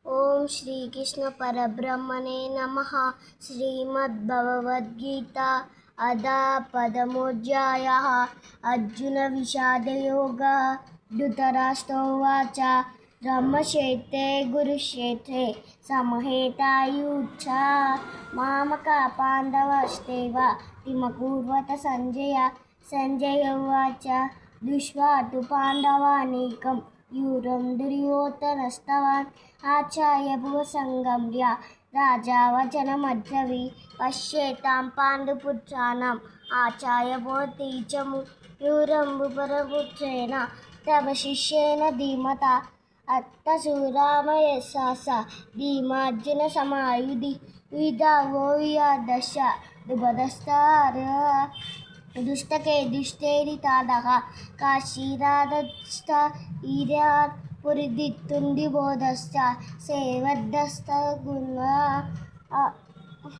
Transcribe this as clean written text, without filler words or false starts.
ओम श्री कृष्ण परब्रह्मणे नमः। श्रीमद्भगवद्गीता अदा पदमोऽध्यायः। अर्जुन विषादयोगः। धृतराष्ट्रोवाच ब्रह्मक्षेत्रे कुरुक्षेत्रे समवेतायुश्च मामकाः पाण्डवश्चैव किमकुर्वत सञ्जय। सञ्जय उवाच दृष्ट्वा तु पाण्डवानीकं यूयं दुर्योधनस्तवान् आचार्यभुवसंगम्य राजा वचनमब्रवीत् पश्येतां पाण्डुपुत्राणाम् आचार्यभवति च यूयं तव शिष्येन धीमता अत्तशूरामयशः धीमार्जुनसमायुधि विधावो वियादश दुपदस्तार दुष्टके दुष्टेरिताडः काशीराधश्च ईर्यान् पुरिदित्तुन्दिबोधश्च सेवद्दस्तगुण्वा